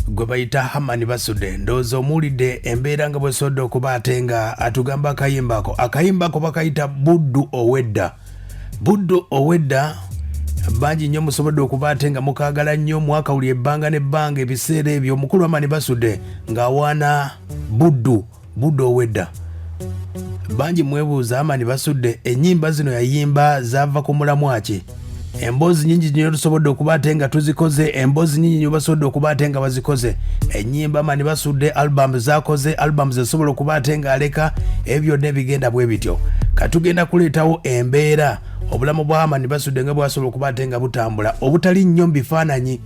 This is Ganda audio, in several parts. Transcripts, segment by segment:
gwe bayita Hamani Basude ndowooza omuwulidde embeera nga bw'esobodde okuba ate nga atugamba akayimbako bakayita Buddu Owedda. Buddu Owedda bangi nnyo musobodde okuba ate nga mukaagala nnyo mwakawulira ebbanga n'ebbanga ebiseera ebyo omukulu Hamani Basude ng'awaana Buddu Owedda. Bangi mwebuuza Hamani Basude ennyimba zino yayimba zaava ku mulamwa ki? Emboozi nyingi nnyo tusobodde okuba ate nga tuzikoze, emboozi nyingi nnyo basobodde okuba ate nga bazikoze. Ennyimba Hamani Basude album zakoze, album zesobola okuba ate nga aleka, ebyo byonna bigenda bwe bityo. Katugenda kuleetawo embeera obulamu bwa Hamani Basude nga bwasobola okuba ate nga butambula obutali nnyo bifaananyi.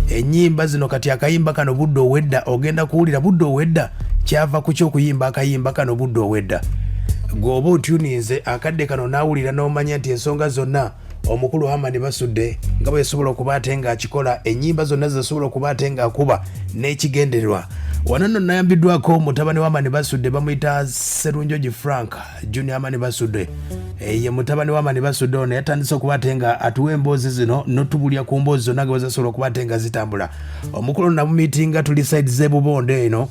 Ennyimba zino kati akayimba kano Buddu Owedda ogenda kuwulira Buddu Owedda kyava ku ky'okuyimba akayimba kano Buddu Owedda. Gwoba otuninze akadde kano naawulira n'omanya nti ensonga zonna omukulu Hamani Basude nga bwe yasobola okuba ate nga akikola, ennyimba zonna zesobola okuba ate nga akuba n'ekigendererwa. Wano nno nayambiddwako mutabani wa Hamani Basude bamuyita Sserunjogi Frank Junior Hamani Basude. Ye mutabani wa Hamani Basude ono yatandise okuba ate nga atuwa emboozi zino n'otubulya ku mboozi zonna nga zasobola okuba ate nga zitambula. Omukulu namumiitinga tuli side z'ebubonde eno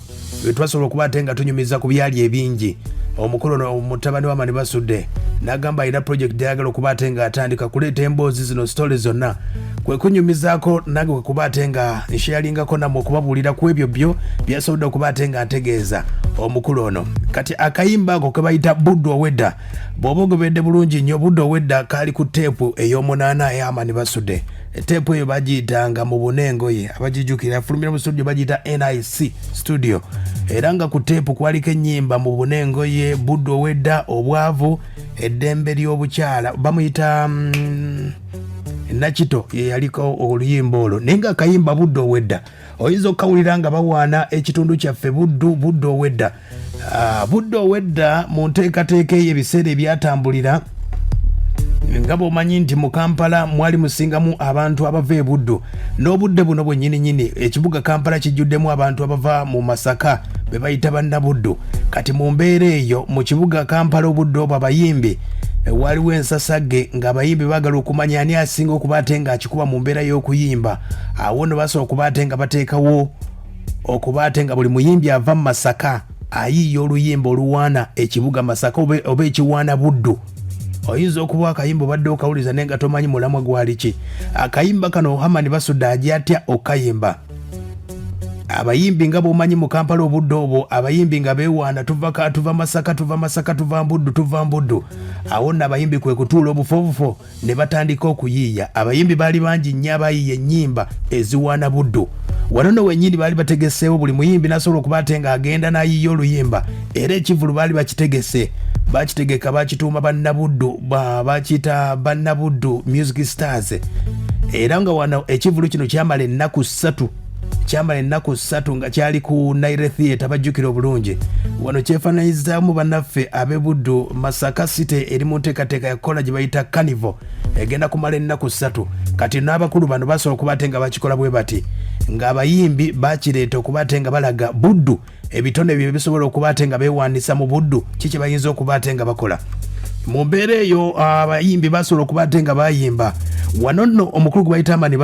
twasobola okuba ate nga tunyumiza ku byali ebingi. Omukulu mutabani wa Hamani Basude n'agamba alina project ayagala okuba ate nga atandika kuleeta emboozi zino story zonna kwe kunyumizaako nange kwe kuba ate nga nsheyalingako nammwe okubabuulira ku ebyo byo byasobodde okuba ate nga ategeeza omukulu ono. Kati akayimba ako ke bayita Buddu Owedda bw'oba ogoberedde bulungi nnyo, Buddu Owedda kaali ku teepu ey'omunaana ya Hamani Basude. Teepu eyo bagiyitanga mu bunengoye, abagijjukira afulumira mu studio bagiyita NIC studio, era nga ku teepu kwaliko ennyimba mu bunengoye Buddu Owedda, obwavu, eddembe ly'obukyala bamuyita Nakito ye yaliko oluyimba olwo. Naye nga akayimba Buddu Owedda oyinza okukawulira nga bawaana ekitundu kyaffe Buddu Owedda. Buddu Owedda mu nteekateeka y'ebiseera ebyatambulira nga bw'omanyi nti mu Kampala mwali musingamu abantu abava e Buddu, n'obudde buno bwennyini ekibuga Kampala kijjuddemu abantu abava mu Masaka be bayita bannabuddu. Kati mu mbeera eyo mu kibuga Kampala obudde obwo abayimbi waliwo ensasage ng'abayimbi baagala okumanya ani asinga okuba ate nga akikuba mu mbeera y'okuyimba. Awo nno basobola okuba ate nga bateekawo okuba ate nga buli muyimbi ava mu Masaka ayiiya oluyimba oluwaana ekibuga Masaka oba ekiwaana Buddu. Oyinza okuba akayimba obadde okawuliza naye nga tomanyi mulamwa gwali ki. Akayimba kano Hamani Basude ajja atya okayimba. Abayimbi nga bw'omanyi mu Kampala obudde obwo abayimbi nga beewaana tuva Masaka tuva Buddu. Awo nno abayimbi kwe kutuula obufobufo ne batandika okuyiiya. Abayimbi baali bangi nnyo abayiiya ennyimba eziwaana Buddu. Wano nno wennyini baali bategeseewo buli muyimbi n'asobola okuba ate nga agenda n'ayiiya oluyimba, era ekivulu baali bakitegese. Bakitegeka bakituuma bannabuddu, bakiyita bannabuddu Music Stars. Era nga wano ekivulu kino kyamala ennaku 3 nga kyali ku Naire Theatre bajjukira obulungi. Wano kyefaananyizaamu bannaffe ab'e Buddu Masaka City eri mu nteekateeka ya kola gye bayita Carnival egenda kumala ennaku 3. Kati n'abakulu bano basobola okuba ate nga bakikola bwe bati ng'abayimbi bakireeta okuba ate nga balaga Buddu ebitone bye bisobola okuba ate nga beewaanisa mu Buddu kiki bayinza okuba ate nga bakola. Mu mbeera eyo abayimbi basobola okuba ate nga bayimba. Wano nno omukulu gwe bayita Hamani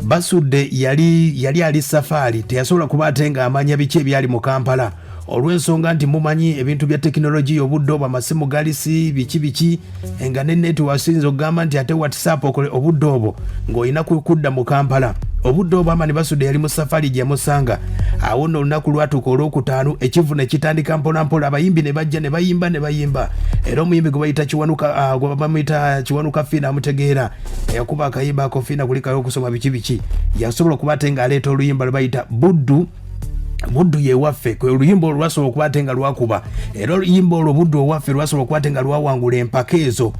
Basude yali ali safaari, teyasobola kuba ate nga amanya biki ebyali mu Kampala olw'ensonga nti mumanyi ebintu bya tekinologiya obudde obwo amasimu galisi biki nga ne network sinzo okugamba nti ate WhatsApp okole obudde obwo ng'olina kudda mu Kampala. Obudde obwo Hamani Basude yali mu safaari gye musanga. Awo nno olunaku lwatuuka olwokutaano ekivu ne kitandika mpolampola, abayimbi ne bajja ne bayimba. Era omuyimbi gwe bayita Kiwanuka Fiina amutegeera yakuba akayimba ako Fiina kulikayo okusoma biki yasobola okuba ate nga aleeta oluyimba lwe bayita Buddu yewaffe, kwe oluyimba olwo lwasobola okuba ate nga lwakuba. Era oluyimba olwo Buddu owaffe lwasobola okuba ate nga lwawangula empaka ezo.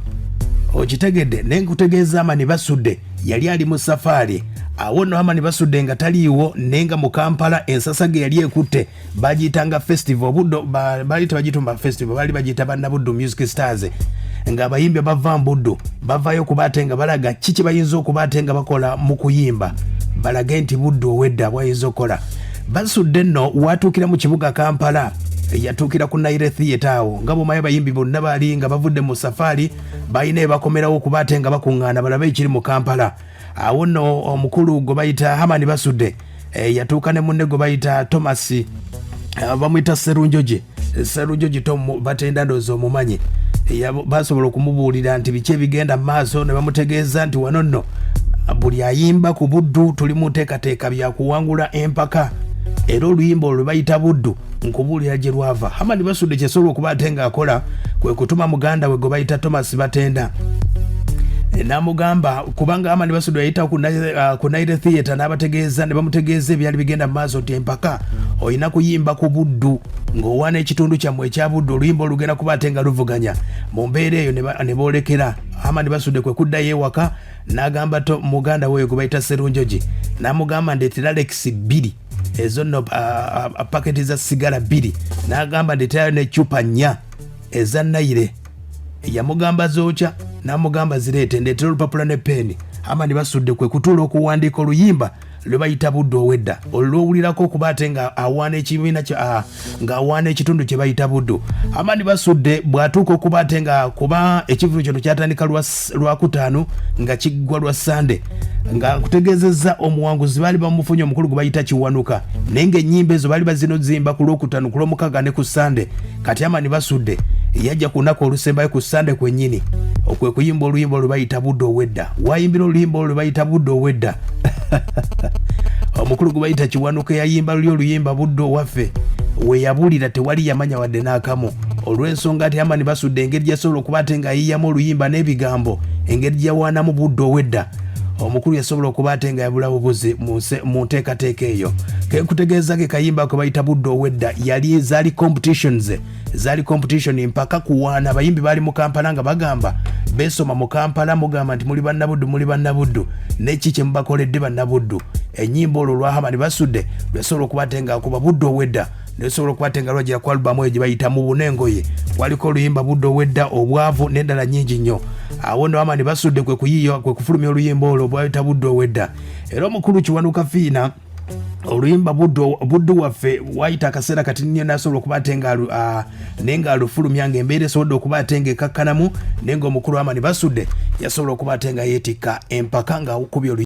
Okitegedde ne nkutegeeza Hamani Basude yali ali mu safaari. Awo nno Hamani Basude nga taliiwo nenga mu Kampala ensasage yali ekutte bagiyitanga festival Buddu baali tebagitumba festival, baali bagiyita bannabuddu Music Stars. Nga abayimbi bava Buddu bavayo okuba ate nga balaga kiki bayinza okuba ate nga bakola mu kuyimba, balage nti Buddu Owedda bwayinza okukola. Basude nno watuukira mu kibuga Kampala yatuukira ku Naire Theatre awo nga bw'omanyi abayimbi bonna baali nga bavudde mu safaari balina bakomerawo okuba ate nga bakuŋŋaana balabe ekiri mu Kampala. Awo nno omukulu gwe bayita Hamani Basude yatuuka ne munne gwe bayita Thomas bamuyita Serunjoji Tom Batenda ndowooza omumanyi basobola okumubuulira nti biki ebigenda mu maaso ne bamutegeeza nti wano nno buli ayimba ku Buddu tuli mu nteekateeka bya kuwangula empaka era oluyimba olwo bayita Buddu nkubuulira gye lwava. Hamani Basudde kyesobola okuba ate ng'akola kwe kutuma muganda we gwe bayita Thomas Batenda namugamba kubanga Hamani Basudde yayita ku Naire Theatre n'abategeeza ne bamutegeeza ebyali bigenda mu maaso nti empaka olina kuyimba ku Buddu ng'owaana ekitundu kyammwe ekya Buddu oluyimba olugenda kuba ate nga luvuganya mu mbeera eyo ne boolekera. Hamani Basudde kwe kuddayo ewaka n'agamba muganda we gwe bayita Serunjoji n'amugamba ndeetera Lex 2 ezo nno paketi za sigala 2 n'agamba ndeeterayo n'eccupa 4 eza Naire yamugamba zookya n'amugamba zireete ndeetera olupapula ne peeni. Hamani Basudde kwe kutuula okuwandiika oluyimba lwe bayita Buddu owedda olwowulirako okuba ate nga awaana ekibiina ng'awaana ekitundu kye bayita Buddu. Hamani Basudde bw'atuuka okuba ate nga kuba ekivulo kino kyatandika lwakutaano nga kiggwa lwa Sande nga kutegeezezza omuwanguzi baali bamufunye omukulu gwe bayita Kiwanuka naye ng'ennyimba ezo baali bazinozimba ku lwokutaano ku lwomukaaga ne ku Sande. Kati Hamani Basudde yajja ku lunaku olusembayo ku Sande kwennyini okwe kuyimba oluyimba olwe bayita Buddu owedda. Wayimbira oluyimba olwe bayita Buddu owedda omukulu gwe bayita Kiwanuka yayimba luli oluyimba Buddu owaffe we yabulira tewali yamanya wadde n'akamu olw'ensonga ati Hamani Basudde engeri gyasobola okuba ate ng'ayiyamu oluyimba n'ebigambo engeri gyawaanamu Buddu owedda omukulu yasobola okuba ate nga yabula bubuzi mu nteekateeka eyo. Kutegeeza ke kayimba kwe bayita Buddu owedda zaali competition mpaka kuwaana abayimbi baali mu Kampala nga bagamba beesoma mu Kampala mugamba nti muli bannabuddu neki kye mubakoledde bannabuddu. Ennyimba olwo lwa Hamani Basudde lwesobola okuba ate nga akuba Buddu owedda nesobola okuba ate nga lwagira ku alubamu eyo gye bayita mu bunengoye kwaliko oluyimba Buddu owedda obwavu n'endala nnyingi nnyo. Awo nno Hamani Basudde kwe kufulumya oluyimba olwo bwayita Buddu owedda. Era omukulu Kiwanuka Fiina oluyimba Buddu waffe wayita akaseera kati nnyo nasobola okuba ate nga nenga alufulumya ng'embeera esobodde okuba ate nga ekakkanamu naye ng'omukulu Hamani Basudde yasobola okuba ate nga yeetikka empaka ng'akubye